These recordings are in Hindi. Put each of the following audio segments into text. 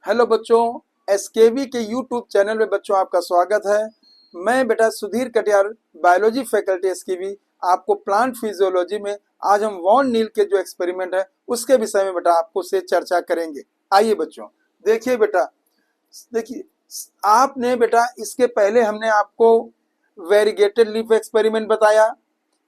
हेलो बच्चों, एसकेवी के यूट्यूब चैनल में बच्चों आपका स्वागत है। मैं बेटा Sudhir Katiyar, biology faculty SKV. आपको प्लांट फिजियोलॉजी में आज हम वॉन नील के जो एक्सपेरिमेंट है उसके विषय में बेटा आपको से चर्चा करेंगे। आइए बच्चों, देखिए बेटा, देखिए आपने बेटा इसके पहले हमने आपको वेरीगेटेड लीफ एक्सपेरिमेंट बताया,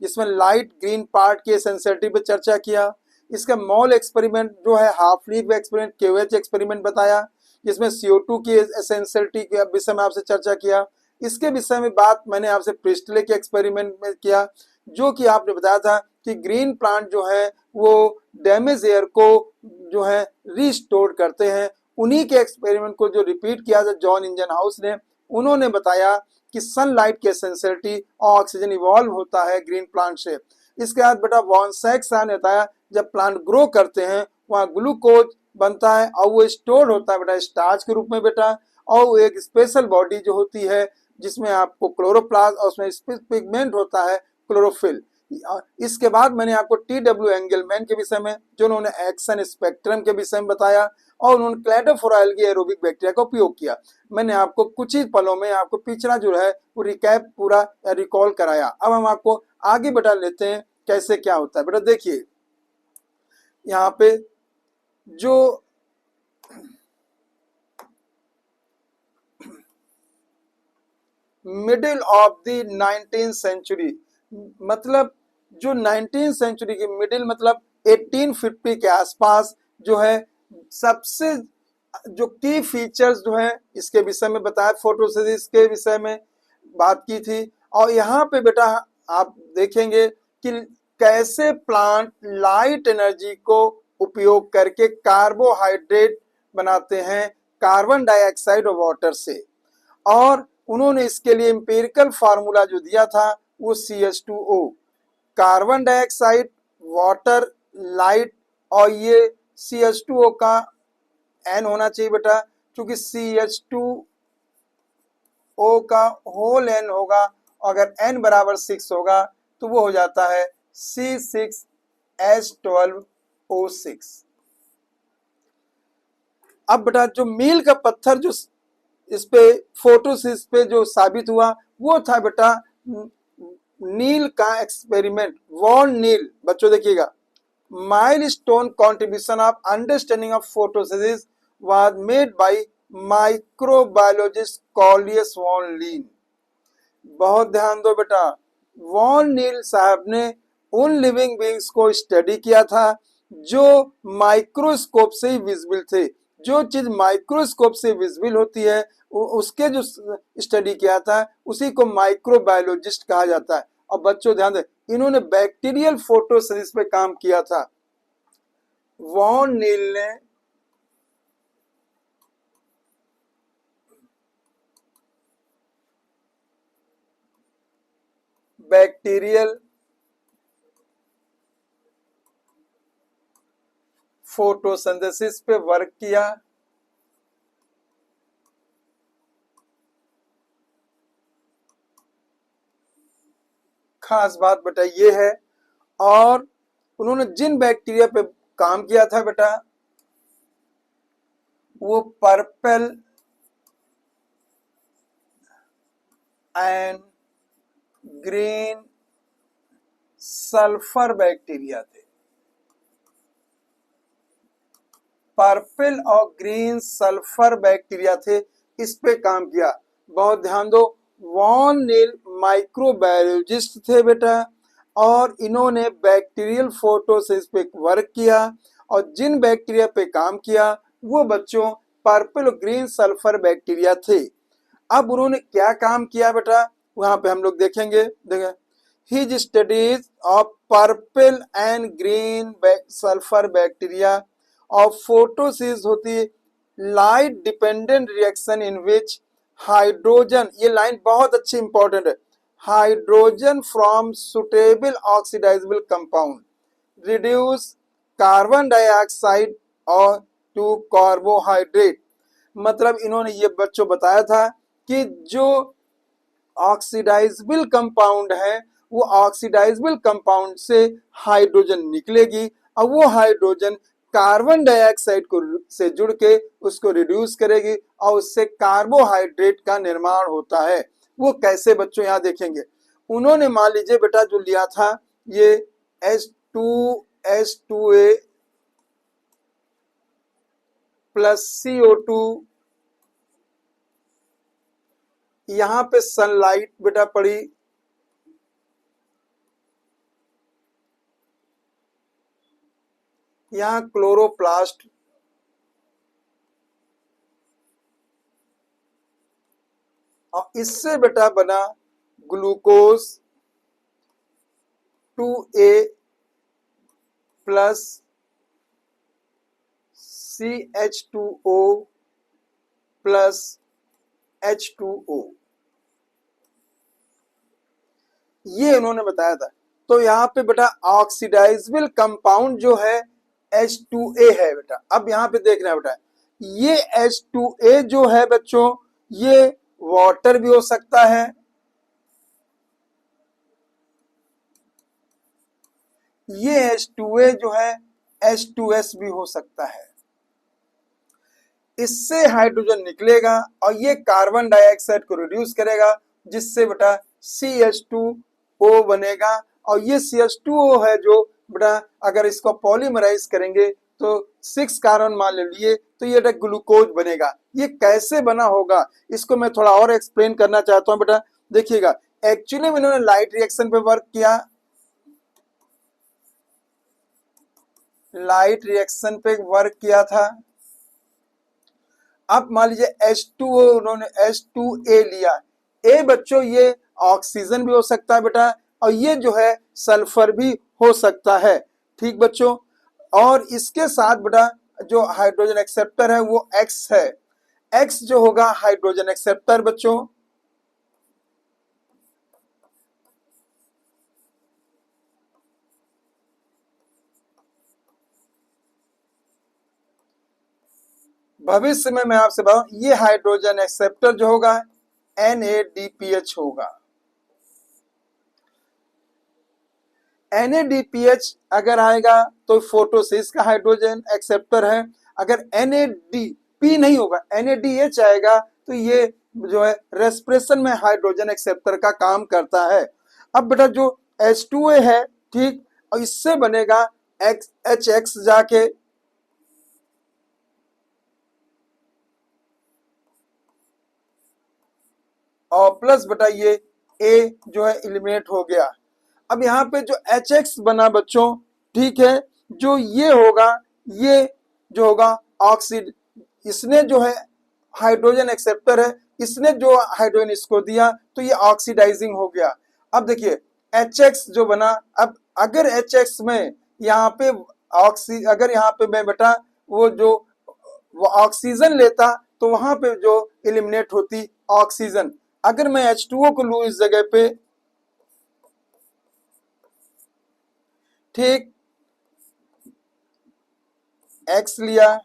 जिसमें लाइट ग्रीन पार्ट की एसेंशियलिटी पर चर्चा किया। इसका मॉल एक्सपेरिमेंट जो है हाफ लीफ एक्सपेरिमेंट, केवेच एक्सपेरिमेंट बताया, जिसमें CO2 की एसेंशियलिटी के विषय में आपसे चर्चा किया। इसके विषय में बात मैंने आपसे प्रिस्टले के एक्सपेरिमेंट में किया, जो कि आपने बताया था कि ग्रीन प्लांट जो है वो डैमेज एयर को जो है रिस्टोर करते हैं। उन्हीं के एक्सपेरिमेंट को जो रिपीट किया था जॉन इंजन हाउस ने, उन्होंने बताया कि सनलाइट की एसेंशियलिटी और ऑक्सीजन इवॉल्व होता है ग्रीन प्लांट से। इसके बाद बेटा वॉन सैक्स ने बताया जब प्लांट ग्रो करते हैं वहाँ ग्लूकोज बनता है और वो स्टोर होता है बेटा स्टार्च के रूप में बेटा, और वो एक स्पेशल बॉडी जो होती है जिसमें आपको क्लोरोप्लास्ट और उसमें पिगमेंट होता है क्लोरोफिल। इसके बाद मैंने आपको TW एंगलमैन के विषय में, जो उन्होंने एक्शन स्पेक्ट्रम के विषय में बताया, और उन्होंने क्लैडोफोराइल्गी एरोबिक बैक्टीरिया का उपयोग किया। मैंने आपको कुछ ही पलों में आपको पिछला जो है वो रिकैप पूरा रिकॉल कराया। अब हम आपको आगे बढ़ा लेते हैं कैसे क्या होता है। बेटा देखिए यहाँ पे जो middle of the 19th century, मतलब जो 19th सेंचुरी की मिडिल मतलब 1850 के आसपास जो है सबसे जो की फीचर्स जो है इसके विषय में बताया, फोटोसिंथेसिस के विषय में बात की थी। और यहाँ पे बेटा आप देखेंगे कि कैसे प्लांट लाइट एनर्जी को उपयोग करके कार्बोहाइड्रेट बनाते हैं कार्बन डाइऑक्साइड और वाटर से। और उन्होंने इसके लिए एम्पिरिकल फार्मूला जो दिया था वो CH2O, carbon dioxide, water, light, और ये CH2O का N होना चाहिए बेटा, क्योंकि CH2O का होल N होगा, अगर N बराबर 6 होगा तो वो हो जाता है C6H12O6। अब बेटा जो मील का पत्थर जो इस पे फोटोसिस पे जो साबित हुआ वो था बेटा नील का एक्सपेरिमेंट, वॉन नील। बच्चों देखिएगा, milestone contribution of understanding of photosynthesis was made by microbiologist Cornelius van Niel. बहुत ध्यान दो बेटा, वॉन नील साहब ने उन लिविंग बीइंग्स को स्टडी किया था जो माइक्रोस्कोप से ही विजिबल थे। जो चीज माइक्रोस्कोप से विजिबल होती है उसके जो स्टडी किया था उसी को माइक्रोबायोलॉजिस्ट कहा जाता है। और बच्चों ध्यान दें, इन्होंने बैक्टीरियल फोटोसिंथेसिस पे काम किया था। वॉन नील ने बैक्टीरियल फोटोसिंथेसिस पे वर्क किया। खास बात बेटा ये है, और उन्होंने जिन बैक्टीरिया पे काम किया था बेटा वो purple and green sulphur bacteria थे। पर्पल और ग्रीन सल्फर बैक्टीरिया थे, इस पे काम किया। बहुत ध्यान दो, वॉन नील माइक्रोबायोलॉजिस्ट थे बेटा, और इन्होंने बैक्टीरियल फोटोसिंथेसिस पे वर्क किया, और जिन बैक्टीरिया पे काम किया वो बच्चों पर्पल और ग्रीन सल्फर बैक्टीरिया थे। अब उन्होंने क्या काम किया बेटा वहां पे हम लोग देखेंगे। देखें, his studies of purple and green sulphur bacteria और फोटोसिस होती है light dependent reaction in which hydrogen, ये लाइन बहुत अच्छी इंपॉर्टेंट है, hydrogen from suitable oxidizable compound reduce carbon dioxide और टू कार्बोहाइड्रेट। मतलब इन्होंने ये बच्चों बताया था कि जो ऑक्सीडाइजेबल कंपाउंड है वो ऑक्सीडाइजेबल कंपाउंड से हाइड्रोजन निकलेगी, और वो हाइड्रोजन कार्बन डाइऑक्साइड को से जुड़ के उसको रिड्यूस करेगी और उससे कार्बोहाइड्रेट का निर्माण होता है। वो कैसे बच्चों यहाँ देखेंगे। उन्होंने मान लीजिए बेटा जो लिया था ये H2A प्लस CO2, यहाँ पे सनलाइट बेटा पड़ी, यहाँ क्लोरोप्लास्ट, और इससे बेटा बना glucose 2A plus CH2O plus H2O, ये उन्होंने बताया था। तो यहाँ पे बेटा ऑक्सीडाइजेबल कंपाउंड जो है H2A है बेटा। अब यहाँ पे देख रहे हैं बेटा, ये H2A जो है बच्चों, ये वाटर भी हो सकता है, ये H2A जो है H2S भी हो सकता है। इससे हाइड्रोजन निकलेगा और ये कार्बन डाइऑक्साइड को रिड्यूस करेगा, जिससे बेटा CH2O बनेगा। और ये CH2O है जो बेटा अगर इसको पॉलीमराइज करेंगे तो 6 कार्बन मान लिए तो ये ग्लूकोज बनेगा। ये कैसे बना होगा इसको मैं थोड़ा और एक्सप्लेन करना चाहता हूँ बेटा। देखिएगा, एक्चुअली में इन्होंने लाइट रिएक्शन पे वर्क किया, लाइट रिएक्शन पे वर्क किया था। अब मान लीजिए H2O, उन्होंने H2A लिया। ए बच्चों ये ऑक्सीजन भी हो सकता है बेटा, और ये जो है सल्फर भी हो सकता है। ठीक बच्चों, और इसके साथ बेटा जो हाइड्रोजन एक्सेप्टर है वो X है। X जो होगा हाइड्रोजन एक्सेप्टर बच्चों। भविष्य में मैं आपसे बताऊं, ये हाइड्रोजन एक्सेप्टर जो होगा NADPH होगा। NADPH अगर आएगा तो फोटोसिस का हाइड्रोजन एक्सेप्टर है। अगर NADP नहीं होगा, NADH आएगा तो ये जो है रेस्पिरेशन में हाइड्रोजन एक्सेप्टर का काम करता है। अब बेटा जो H2A है, ठीक, और इससे बनेगा HX जाके, और प्लस बेटा ये A जो है एलिमिनेट हो गया। अब यहाँ पे जो HX बना बच्चों, ठीक है, जो ये होगा, ये जो होगा ऑक्सीड, इसने जो है हाइड्रोजन एक्सेप्टर है, इसने जो हाइड्रोजन इसको दिया तो ये ऑक्सीडाइजिंग हो गया। अब देखिए HX जो बना, अब अगर HX में यहाँ पे अगर यहाँ पे मैं बेटा वो ऑक्सीजन लेता तो वहां पे जो एलिमिनेट होती ऑक्सीजन। अगर मैं H2O को लूं इस जगह पे, ठीक, X लिया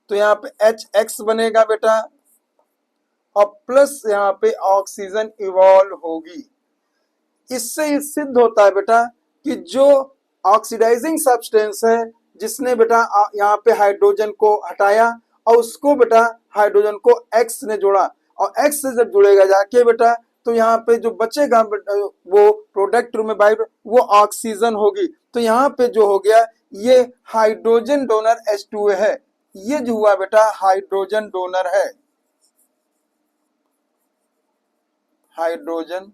तो यहाँ पे HX बनेगा बेटा, और प्लस यहाँ पे ऑक्सीजन इवॉल्व होगी। इससे ये सिद्ध होता है बेटा कि जो ऑक्सीडाइजिंग सब्सटेंस है, जिसने बेटा यहाँ पे हाइड्रोजन को हटाया और उसको बेटा हाइड्रोजन को X ने जोड़ा, और X से जब जुड़ेगा जाके बेटा तो यहाँ पे जो बचेगा वो प्रोडक्ट में बाई वो ऑक्सीजन होगी। तो यहाँ पे जो हो गया ये हाइड्रोजन डोनर H2A है। ये जो हुआ बेटा हाइड्रोजन डोनर है, हाइड्रोजन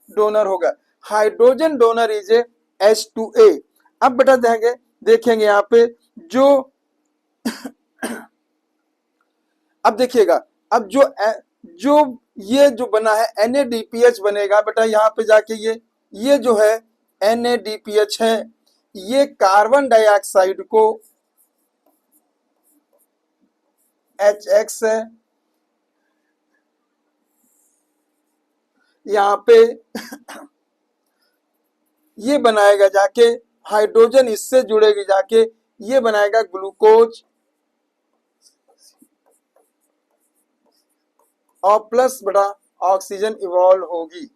डोनर होगा। Hydrogen donor is a H2A। अब बेटा देखेंगे यहाँ पे जो अब देखिएगा, अब जो ये जो बना है NADPH बनेगा बेटा, यहाँ पे जाके ये जो है NADPH है, ये कार्बन डाइऑक्साइड को HX है, यहाँ पे ये बनाएगा जाके हाइड्रोजन, इससे जुड़ेगी जाके ये बनाएगा ग्लूकोज, और प्लस बेटा ऑक्सीजन इवॉल्व होगी।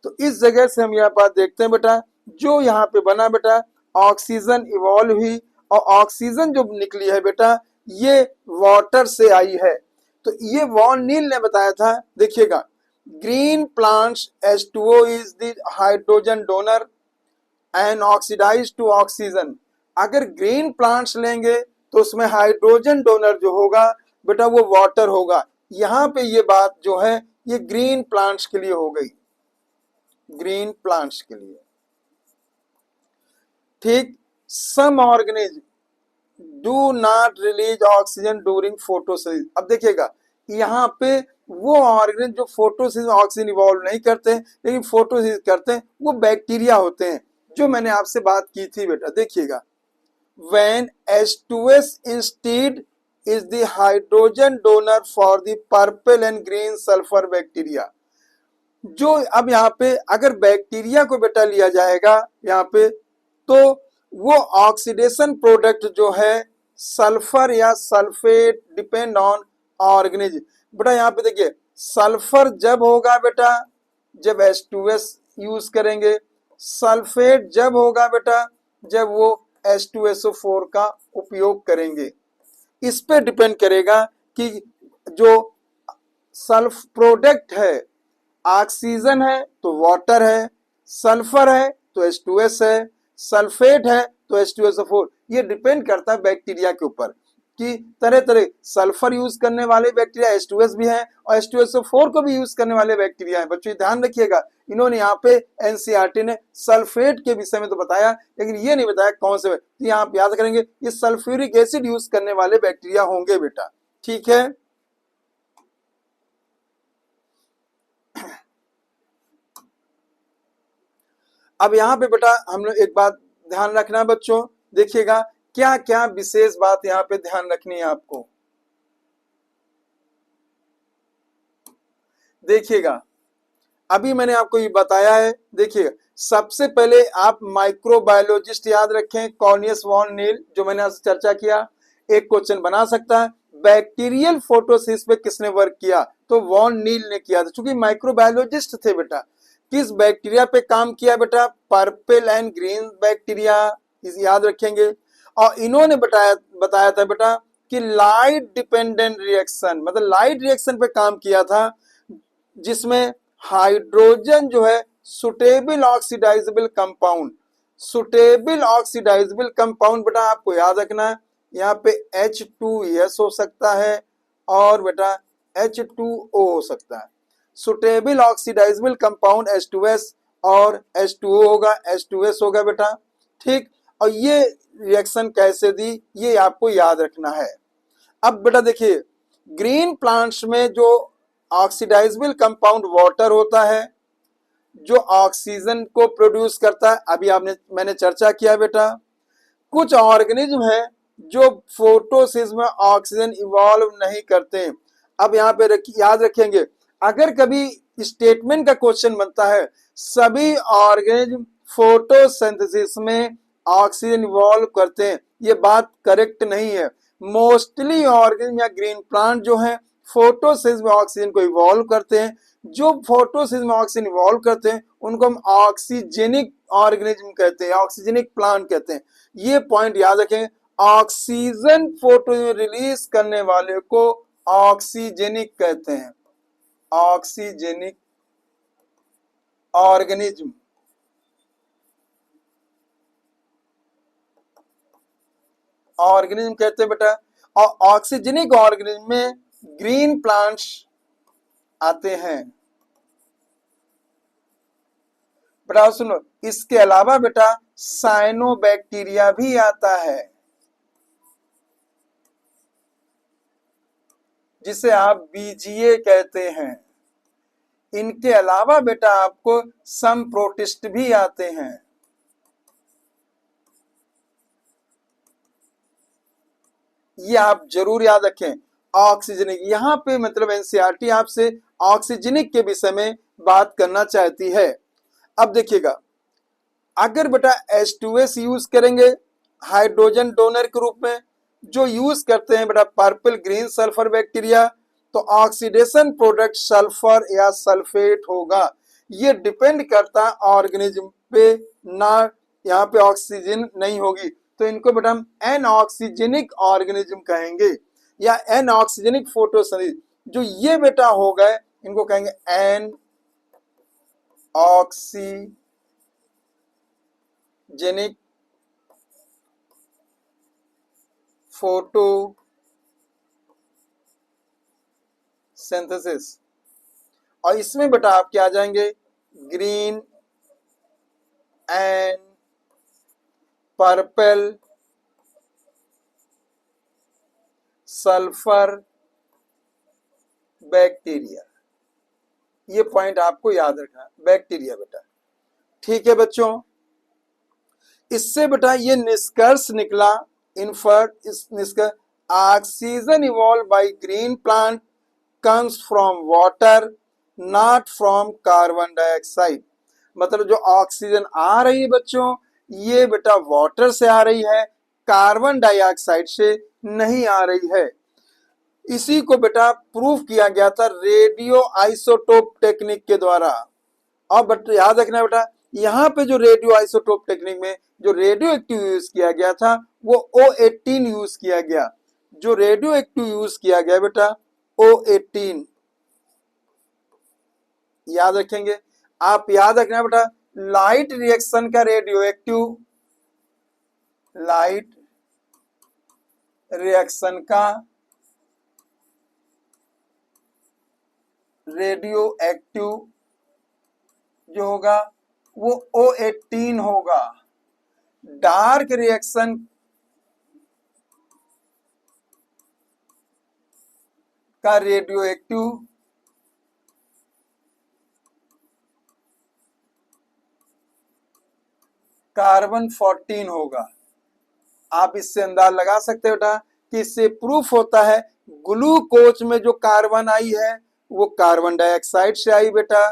तो इस जगह से हम यह बात देखते हैं बेटा जो यहाँ पे बना बेटा, ऑक्सीजन इवॉल्व हुई, और ऑक्सीजन जो निकली है बेटा ये वाटर से आई है। तो ये वॉन नील ने बताया था। देखिएगा, green plants H2O is the hydrogen donor and oxidise to oxygen. अगर ग्रीन प्लांट्स लेंगे तो उसमें हाइड्रोजन डोनर जो होगा बेटा वो वाटर होगा। यहाँ पे ये बात जो है ये ग्रीन प्लांट्स के लिए हो गई, ग्रीन प्लांट्स के लिए। ठीक, some organism do not release oxygen during photosynthesis. अब देखिएगा यहाँ पे वो ऑर्गेनिज्म जो फोटोसिंथेसिस ऑक्सीजन इवॉल्व नहीं करते हैं लेकिन फोटोसिंथेसिस करते हैं, वो बैक्टीरिया होते हैं, जो मैंने आपसे बात की थी बेटा। देखिएगा, when H2S instead is the hydrogen donor for the purple and green sulfur bacteria। जो अब यहाँ पे अगर बैक्टीरिया को बेटा लिया जाएगा यहाँ पे, तो वो ऑक्सीडेशन प्रोडक्ट जो है सल्फर या सल्फेट डिपेंड ऑन ऑर्गेनिज्म। बेटा यहाँ पे देखिए, सल्फर जब होगा बेटा जब H2S यूज करेंगे, सल्फेट जब होगा बेटा जब वो H2SO4 का उपयोग करेंगे। इस पे डिपेंड करेगा कि जो सल्फ प्रोडक्ट है, ऑक्सीजन है तो वाटर है, सल्फर है तो H2S है, सल्फेट है तो H2SO4। ये डिपेंड करता है बैक्टीरिया के ऊपर कि तरह तरह सल्फर यूज करने वाले बैक्टीरिया H2S भी हैं और H2SO4 को भी यूज करने वाले बैक्टीरिया हैं। बच्चों ध्यान रखिएगा, इन्होंने यहाँ पे एनसीईआरटी ने सल्फेट के विषय में तो बताया लेकिन ये नहीं बताया कौन से। तो यहाँ आप याद करेंगे ये सल्फ्यूरिक एसिड यूज करने वाले बैक्टीरिया होंगे बेटा। ठीक है, अब यहाँ पे बेटा हम लोग एक बात ध्यान रखना है बच्चों। देखिएगा क्या क्या विशेष बात यहाँ पे ध्यान रखनी है आपको। देखिएगा अभी मैंने आपको ये बताया है। देखिए सबसे पहले आप माइक्रोबायोलॉजिस्ट याद रखें, कॉर्नियस वॉन नील, जो मैंने आपसे चर्चा किया। एक क्वेश्चन बना सकता है, बैक्टीरियल फोटोसिस पे किसने वर्क किया, तो वॉन नील ने किया था, चूंकि माइक्रोबायोलॉजिस्ट थे बेटा। किस बैक्टीरिया पे काम किया बेटा, पर्पल एंड ग्रीन बैक्टीरिया, इस याद रखेंगे। और इन्होंने बताया था बेटा कि लाइट डिपेंडेंट रिएक्शन, मतलब लाइट रिएक्शन पे काम किया था, जिसमें हाइड्रोजन जो है suitable oxidizable compound, suitable oxidizable compound बेटा आपको याद रखना है, यहाँ पे H2S हो सकता है और बेटा H2O हो सकता है। सुटेबल ऑक्सीडाइजेबल कंपाउंड H2S और H2O होगा, H2S होगा बेटा। ठीक, और ये रिएक्शन कैसे दी ये आपको याद रखना है। अब बेटा देखिए, ग्रीन प्लांट्स में जो ऑक्सीडाइजेबल कंपाउंड वाटर होता है जो ऑक्सीजन को प्रोड्यूस करता है, अभी मैंने चर्चा किया बेटा। कुछ ऑर्गेनिज्म है जो फोटोसिस में ऑक्सीजन इवॉल्व नहीं करते। अब यहाँ पे याद रखेंगे, अगर कभी स्टेटमेंट का क्वेश्चन बनता है सभी ऑर्गेनिज्म फोटोसिंथेसिस में ऑक्सीजन इवॉल्व करते हैं, ये बात करेक्ट नहीं है। मोस्टली ऑर्गेनिज्म या ग्रीन प्लांट जो है फोटोसिस में ऑक्सीजन को इवॉल्व करते हैं। जो फोटोसिस में ऑक्सीजन इवॉल्व करते हैं उनको हम ऑक्सीजेनिक ऑर्गेनिज्म कहते हैं, ऑक्सीजेनिक प्लांट कहते हैं। ये पॉइंट याद रखें, ऑक्सीजन फोटो रिलीज करने वाले को ऑक्सीजेनिक कहते हैं, ऑक्सीजेनिक ऑर्गेनिज्म। ऑर्गेनिज्म कहते हैं बेटा, और ऑक्सीजेनिक ऑर्गेनिज्म में ग्रीन प्लांट्स आते हैं बेटा। सुनो, इसके अलावा बेटा साइनोबैक्टीरिया भी आता है, जिसे आप बीजीए कहते हैं। इनके अलावा बेटा आपको सम प्रोटिस्ट भी आते हैं। ये आप जरूर याद रखें। ऑक्सीजनिक, यहाँ पे मतलब एनसीईआरटी आपसे ऑक्सीजनिक के विषय में बात करना चाहती है। अब देखिएगा, अगर बेटा H2S यूज करेंगे हाइड्रोजन डोनर के रूप में, जो यूज करते हैं बेटा पर्पल ग्रीन सल्फर बैक्टीरिया, तो ऑक्सीडेशन प्रोडक्ट सल्फर या सल्फेट होगा। ये डिपेंड करता है ऑर्गेनिज्म पे ना यहाँ पे ऑक्सीजन नहीं होगी, तो इनको बेटा हम एनऑक्सीजेनिक ऑर्गेनिज्म कहेंगे या एनऑक्सीजेनिक फोटोसिंथेसिस। जो ये बेटा हो गए इनको कहेंगे एन ऑक्सीजेनिक फोटोसिंथेसिस। और इसमें बेटा आपके आ जाएंगे green and purple sulphur bacteria. ये पॉइंट आपको याद रखना, बैक्टीरिया बेटा। ठीक है बच्चों, इससे बेटा ये निष्कर्ष निकला, इनफर इस निष्कर्ष, oxygen evolve by green plant comes from water not from carbon dioxide. मतलब जो ऑक्सीजन आ रही है बच्चों, ये बेटा वाटर से आ रही है, कार्बन डाइऑक्साइड से नहीं आ रही है। इसी को बेटा प्रूफ किया गया था रेडियो आइसोटोप टेक्निक के द्वारा। अब बेटा याद रखना बेटा, यहाँ पे जो रेडियो आइसोटोप टेक्निक में जो रेडियो एक्टिव यूज किया गया था वो O18 यूज किया गया। जो रेडियो एक्टिव यूज किया गया बेटा O18 याद रखेंगे। आप याद रखना बेटा, लाइट रिएक्शन का रेडियो एक्टिव, लाइट रिएक्शन का रेडियो एक्टिव जो होगा वो O18 होगा। डार्क रिएक्शन का रेडियो एक्टिव कार्बन 14 होगा। आप इससे अंदाज लगा सकते हो बेटा कि इससे प्रूफ होता है ग्लूकोज में जो कार्बन आई है वो कार्बन डाइऑक्साइड से आई बेटा,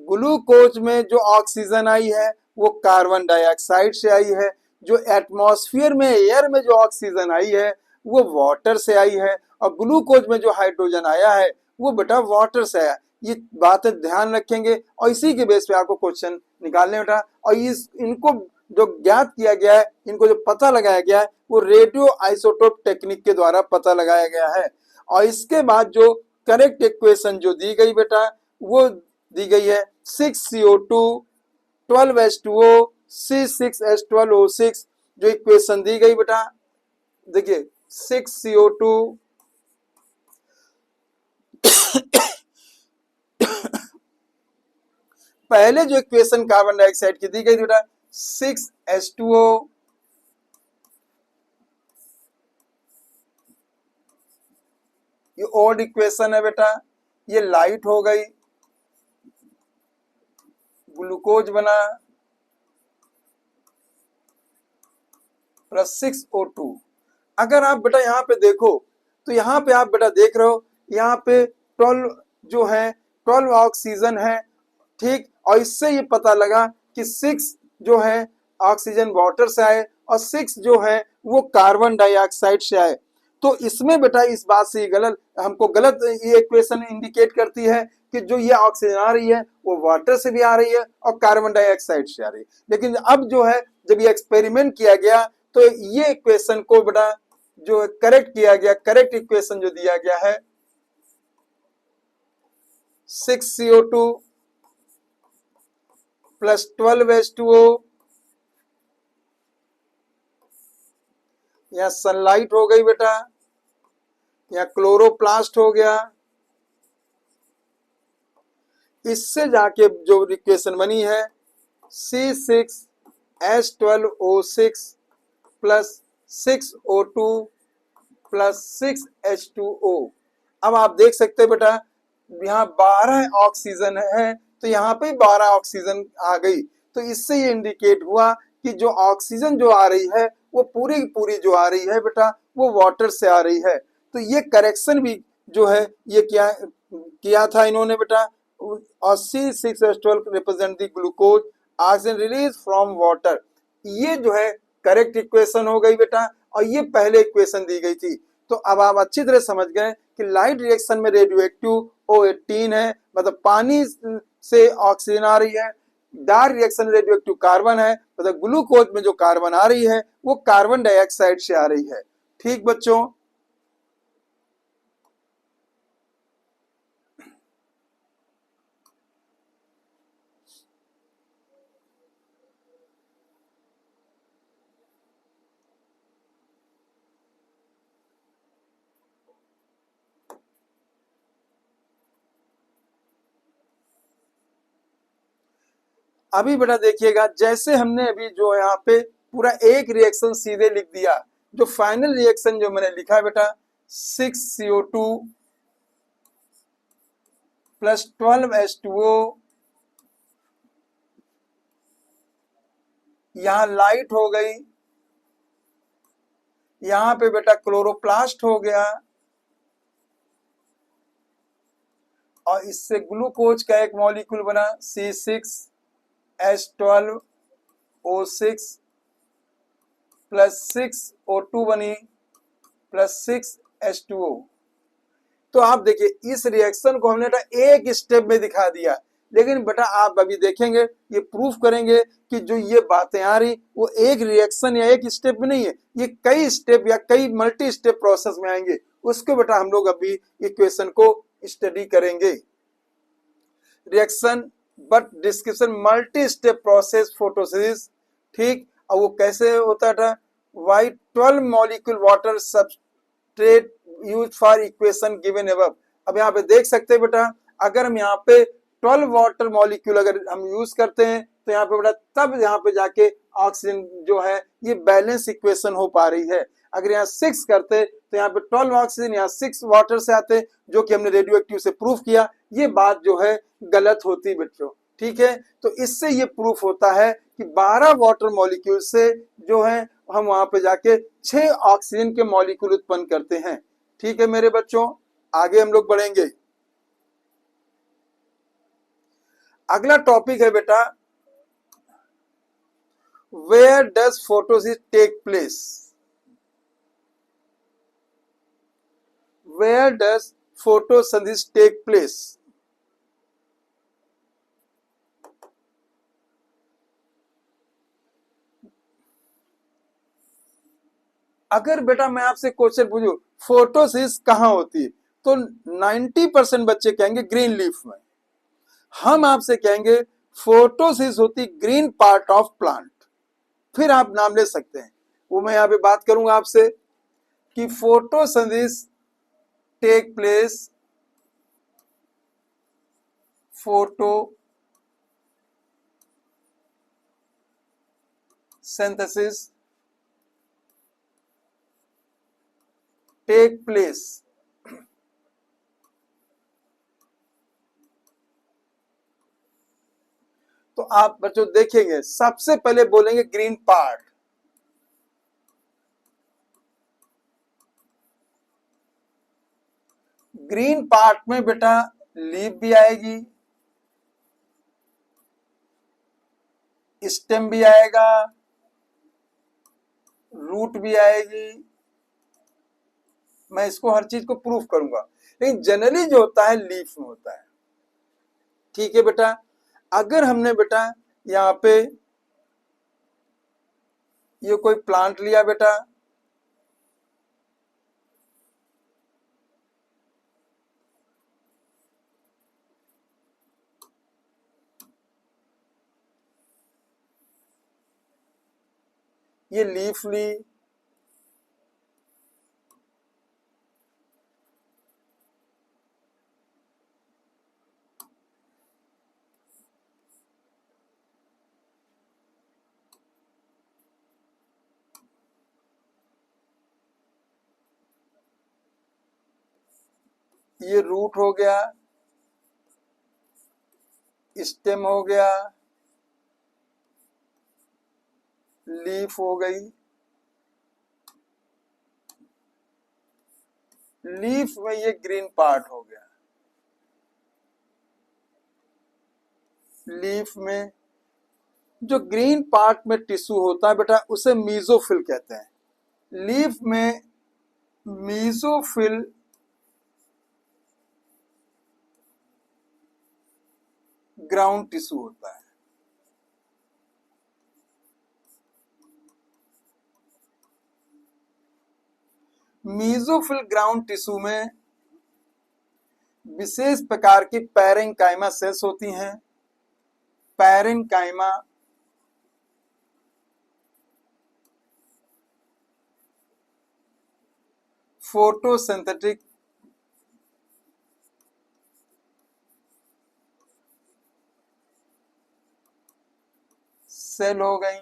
ग्लूकोज में जो ऑक्सीजन आई है वो कार्बन डाइऑक्साइड से आई है, जो एटमॉस्फेयर में एयर में जो ऑक्सीजन आई है वो वाटर से आई है, और ग्लूकोज में जो हाइड्रोजन आया है वो बेटा वाटर से आया। ये बातें ध्यान रखेंगे और इसी के बेस पे आपको क्वेश्चन निकालने बेटा। और इस इनको जो ज्ञात किया गया है, इनको जो पता लगाया गया है वो रेडियो आइसोटोप टेक्निक के द्वारा पता लगाया गया है। और इसके बाद जो करेक्ट इक्वेशन जो दी गई बेटा वो दी गई है 6CO2 12H2O C6H12O6। जो इक्वेशन दी गई बेटा देखिए 6CO2 पहले जो इक्वेशन कार्बन डाइऑक्साइड की दी गई बेटा 6H2O ये ओड इक्वेशन है बेटा, ये लाइट हो गई, ग्लूकोज बना प्लस 6O2। अगर आप बेटा यहाँ पे देखो तो यहाँ पे आप बेटा देख रहे हो यहाँ पे 12 जो है 12 ऑक्सीजन है, ठीक। और इससे ये पता लगा कि 6 जो है ऑक्सीजन वाटर से आए और 6 जो है वो कार्बन डाइऑक्साइड से आए। तो इसमें बेटा इस बात से गलत हमको गलत ये इक्वेशन इंडिकेट करती है कि जो ये ऑक्सीजन आ रही है वो वाटर से भी आ रही है और कार्बन डाइऑक्साइड से आ रही है। लेकिन अब जो है जब ये एक्सपेरिमेंट किया गया तो ये इक्वेशन को बेटा जो करेक्ट किया गया, करेक्ट इक्वेशन जो दिया गया है 6CO2 प्लस 12H2O, या सनलाइट हो गई बेटा, या क्लोरोप्लास्ट हो गया। इससे जाके जो इक्वेशन बनी है C6H12O6 plus 6O2 plus 6H2O। अब आप देख सकते हैं बेटा यहाँ 12 ऑक्सीजन है तो यहाँ पे 12 ऑक्सीजन आ गई। तो इससे ये इंडिकेट हुआ कि जो ऑक्सीजन जो आ रही है वो पूरी पूरी जो आ रही है बेटा वो वाटर से आ रही है। तो ये करेक्शन भी जो है ये किया था इन्होंने बेटा। और C6H12 represent the glucose oxygen release from water. ये जो है करेक्ट इक्वेशन हो गई बेटा, और ये पहले इक्वेशन दी गई थी। तो अब आप अच्छी तरह समझ गए कि लाइट रिएक्शन में रेडियो एक्टिव O18 है, मतलब पानी से ऑक्सीजन आ रही है, dark reaction radio active carbon है, मतलब ग्लूकोज में जो कार्बन आ रही है वो कार्बन डाइऑक्साइड से आ रही है। ठीक बच्चों, अभी बेटा देखिएगा, जैसे हमने अभी जो यहाँ पे पूरा एक रिएक्शन सीधे लिख दिया, जो फाइनल रिएक्शन जो मैंने लिखा है बेटा 6CO2 प्लस 12H2O, यहाँ लाइट हो गई, यहाँ पे बेटा क्लोरोप्लास्ट हो गया, और इससे ग्लूकोज का एक मॉलिक्यूल बना C6H12O6 प्लस 6O2 बनी प्लस 6H2O। तो आप देखिए इस रिएक्शन को हमने एक स्टेप में दिखा दिया, लेकिन बेटा आप अभी देखेंगे, ये प्रूफ करेंगे कि जो ये बातें आ रही वो एक रिएक्शन या एक स्टेप में नहीं है, ये कई स्टेप या कई मल्टी स्टेप प्रोसेस में आएंगे। उसको बेटा हम लोग अभी इक्वेशन को स्टडी करेंगे। Reaction but description multi step process photosynthesis, ठीक। और वो कैसे होता था, why 12 molecule water substrate use for equation given above. अब यहाँ पे देख सकते हैं बेटा, अगर हम यहाँ पे 12 वाटर मॉलिक्यूल अगर हम यूज करते हैं तो यहाँ पे बेटा तब यहाँ पे जाके ऑक्सीजन जो है ये बैलेंस इक्वेशन हो पा रही है। अगर यहाँ 6 करते तो यहाँ पे 12 ऑक्सीजन, यहाँ 6 वाटर से आते, जो कि हमने रेडियो एक्टिव से प्रूफ किया। ये बात जो है गलत होती बच्चों, ठीक है। तो इससे ये प्रूफ होता है कि 12 वाटर मॉलिक्यूल से जो है हम वहां पे जाके 6 ऑक्सीजन के मॉलिक्यूल उत्पन्न करते हैं। ठीक है मेरे बच्चों, आगे हम लोग बढ़ेंगे। अगला टॉपिक है बेटा, where does photosynthesis take place. Where does photosynthesis take place. अगर बेटा मैं आपसे क्वेश्चन पूछूं फोटोसिस कहां होती है, तो 90% बच्चे कहेंगे ग्रीन लीफ में। हम आपसे कहेंगे फोटोसिस होती ग्रीन पार्ट ऑफ प्लांट, फिर आप नाम ले सकते हैं, वो मैं यहाँ पे बात करूंगा आपसे कि photosynthesis take place, photosynthesis take place. तो आप बच्चों देखेंगे सबसे पहले बोलेंगे ग्रीन पार्ट। ग्रीन पार्ट में बेटा लीफ भी आएगी, स्टेम भी आएगा, रूट भी आएगी। मैं इसको हर चीज को प्रूफ करूंगा, लेकिन जनरली जो होता है लीफ में होता है। ठीक है बेटा, अगर हमने बेटा यहाँ पे ये कोई प्लांट लिया बेटा, ये लीफ ली, ये रूट हो गया, स्टेम हो गया, लीफ हो गई। लीफ में ये ग्रीन पार्ट हो गया। लीफ में जो ग्रीन पार्ट में टिश्यू होता है बेटा उसे मीजोफिल कहते हैं। लीफ में मीजोफिल ग्राउंड टिश्यू होता है। मीजोफिल ग्राउंड टिश्यू में विशेष प्रकार की पैरेंकाइमा सेल्स होती हैं। पैरेंकाइमा फोटोसिंथेटिक सेल हो गई।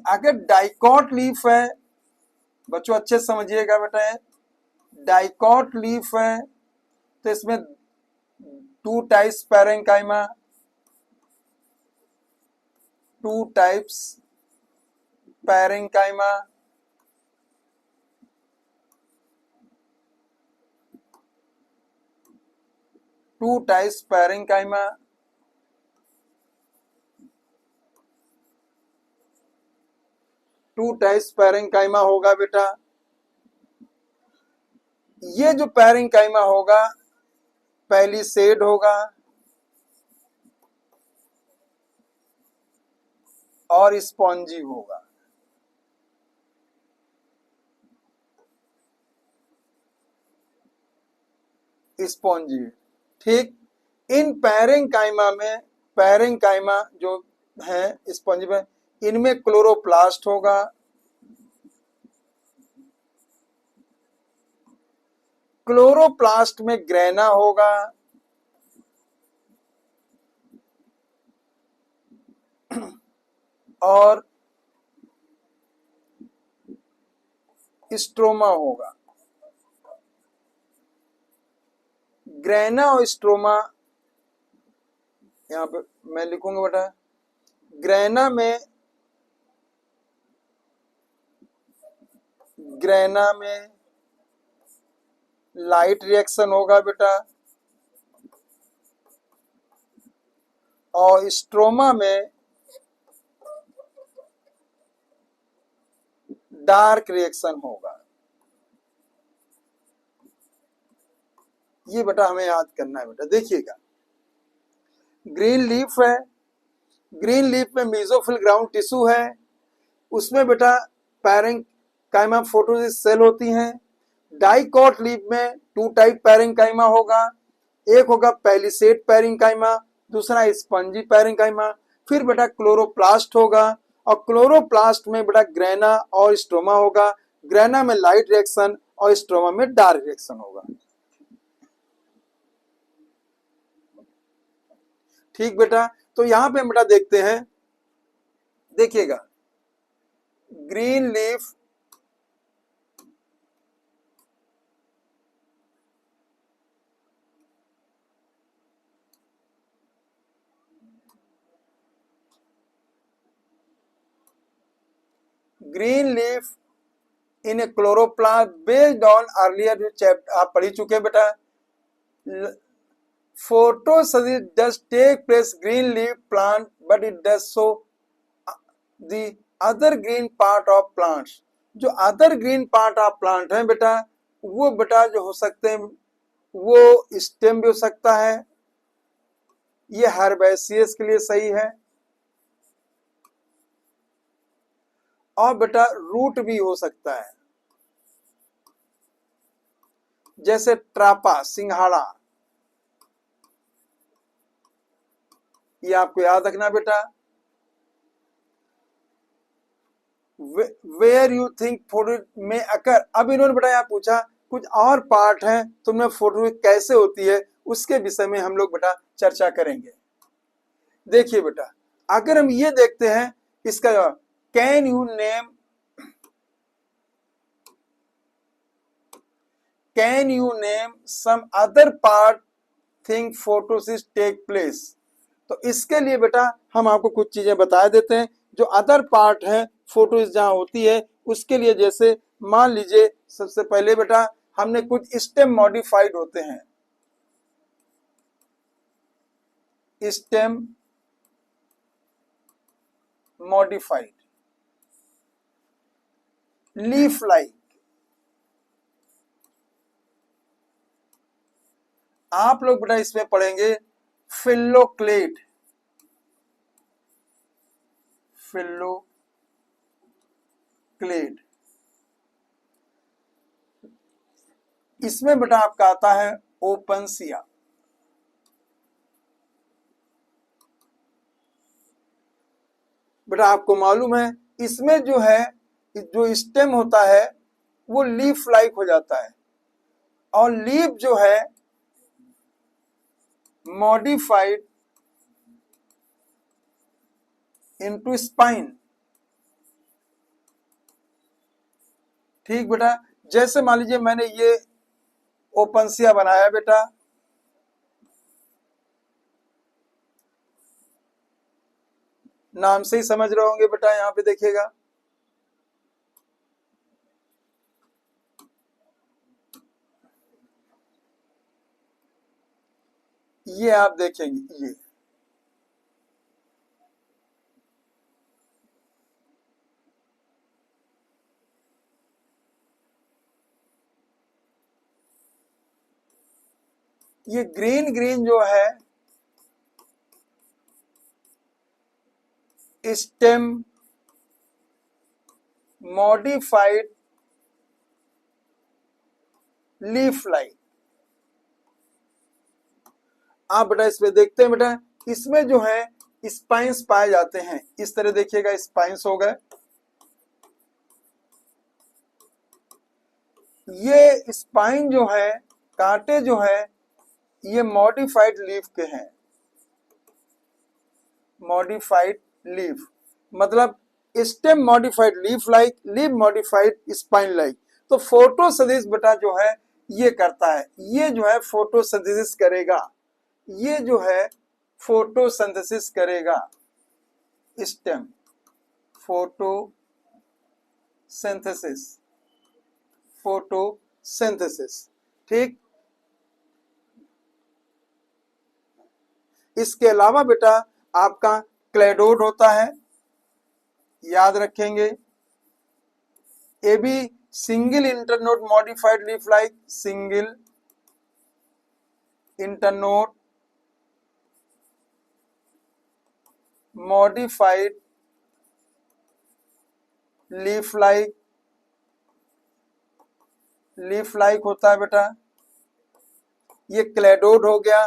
अगर डाइकॉट लीफ है, बच्चों अच्छे से समझिएगा बेटा, डाइकॉट लीफ है तो इसमें 2 types parenchyma, 2 types parenchyma, two types parenchyma, two types parenchyma होगा बेटा। ये जो पैरेंकाइमा होगा पहली सेड होगा और स्पॉन्जी होगा। स्पॉन्जी, ठीक। इन पैरेंकाइमा में, पैरेंकाइमा जो है स्पॉन्जी में, इनमें क्लोरोप्लास्ट होगा, क्लोरोप्लास्ट में ग्रेना होगा, और स्ट्रोमा होगा। ग्रेना और स्ट्रोमा यहां पे मैं लिखूंगा बेटा। ग्रेना में लाइट रिएक्शन होगा बेटा, और स्ट्रोमा में डार्क रिएक्शन होगा। ये बेटा हमें याद करना है बेटा। देखिएगा, ग्रीन लीफ है, ग्रीन लीफ में मेसोफिल ग्राउंड टिश्यू है, उसमें बेटा पैरेंकाइमा फोटोसिस सेल होती हैं। डाइकॉट लीफ में 2 टाइप पैरेंकाइमा होगा, एक होगा पैलिसेड पैरेंकाइमा, दूसरा स्पंजी पैरेंकाइमा। फिर बेटा क्लोरोप्लास्ट होगा, और क्लोरोप्लास्ट में बेटा ग्रेना और स्ट्रोमा होगा। ग्रेना में लाइट रिएक्शन और स्ट्रोमा में डार्क रिएक्शन होगा। ठीक बेटा, तो यहां पे बेटा देखते हैं, देखिएगा green leaf green leaf in A chloroplast based on earlier जो चैप्टर आप पढ़ी चुके हैं बेटा। Photosynthesis does take place green leaf plant, but it does so the other green part of plants। जो other green part of plant है बेटा, वो बेटा जो हो सकते हैं, वो स्टेम भी हो सकता है, ये हर्बेसियस के लिए सही है, और बेटा रूट भी हो सकता है, जैसे ट्रापा, सिंघाड़ा। ये आपको याद रखना बेटा। वेयर यू थिंक फोटो में अकर, अब इन्होंने बेटा यहाँ पूछा कुछ और पार्ट है तो उनमें फोटो कैसे होती है, उसके विषय में हम लोग बेटा चर्चा करेंगे। देखिए बेटा, अगर हम ये देखते हैं इसका जवाब, can you name some other part think photosynthesis take place. तो इसके लिए बेटा हम आपको कुछ चीजें बता देते हैं जो अदर पार्ट है फोटोसिस जहां होती है उसके लिए। जैसे मान लीजिए, सबसे पहले बेटा हमने कुछ स्टेम मॉडिफाइड होते हैं, स्टेम मॉडिफाइड, लीफ लाइक। आप लोग बेटा इसमें पढ़ेंगे फिल्लोक्लेड, फिल्लोक्लेड। इसमें बेटा आपका आता है ओपनसिया। बेटा आपको मालूम है इसमें जो है जो स्टेम होता है वो लीफ लाइक हो जाता है और लीफ जो है मॉडिफाइड इनटू स्पाइन। ठीक बेटा, जैसे मान लीजिए मैंने ये ओपनसिया बनाया बेटा, नाम से ही समझ रहे होंगे बेटा, यहां पे देखिएगा ये आप देखेंगे ये ग्रीन ग्रीन जो है स्टेम मॉडिफाइड लीफ लाइक। आप बेटा इसमें देखते हैं बेटा, इसमें जो है स्पाइंस पाए जाते हैं। इस तरह देखिएगा स्पाइंस हो गए। ये स्पाइन जो है, कांटे जो है, ये मॉडिफाइड लीफ के हैं। मॉडिफाइड लीफ मतलब stem modified leaf like, leaf modified spine like. तो फोटोसिंथेसिस बेटा जो है ये करता है, ये जो है फोटोसिंथेसिस करेगा, ये जो है फोटोसिंथेसिस करेगा। Stem photosynthesis, photosynthesis. ठीक, इसके अलावा बेटा आपका क्लेडोड होता है, याद रखेंगे। A B single internode modified leaf like, single internode modified leaf like, leaf like होता है बेटा। ये क्लेडोड हो गया।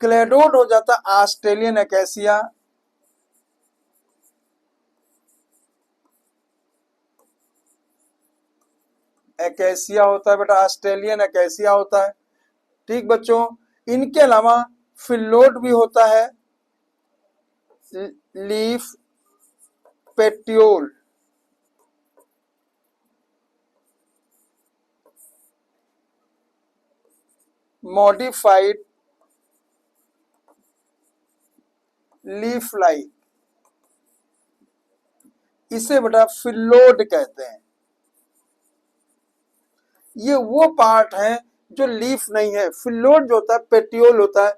क्लेडोड हो जाता ऑस्ट्रेलियन अकेसिया, अकेसिया होता है बेटा, ऑस्ट्रेलियन अकेसिया होता है। ठीक बच्चों, इनके अलावा फिल्लोड भी होता है, leaf petiole, modified leaf like, इसे बेटा फिल्लोड कहते हैं। ये वो पार्ट है जो लीफ नहीं है। फिल्लोड जो होता है पेट्योल होता है,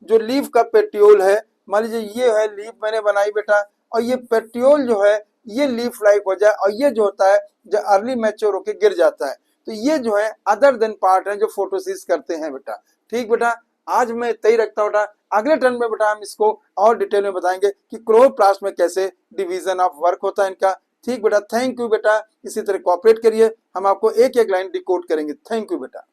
जो लीफ का पेट्योल है। मान लीजिए ये है लीफ मैंने बनाई बेटा, और ये पेट्योल जो है ये लीफ लाइक हो जाए, और ये जो होता है जो अर्ली मैच्योर होके गिर जाता है। तो ये जो है अदर देन पार्ट है जो फोटोसिंथेसिस करते हैं बेटा। ठीक बेटा, आज मैं इतना ही रखता हूँ बेटा। अगले टर्न में बेटा हम इसको और डिटेल में बताएंगे कि क्लोरोप्लास्ट में कैसे डिवीजन ऑफ वर्क होता है इनका। ठीक बेटा, थैंक यू बेटा। इसी तरह कोऑपरेट करिए, हम आपको एक एक लाइन डिकोड करेंगे। थैंक यू बेटा।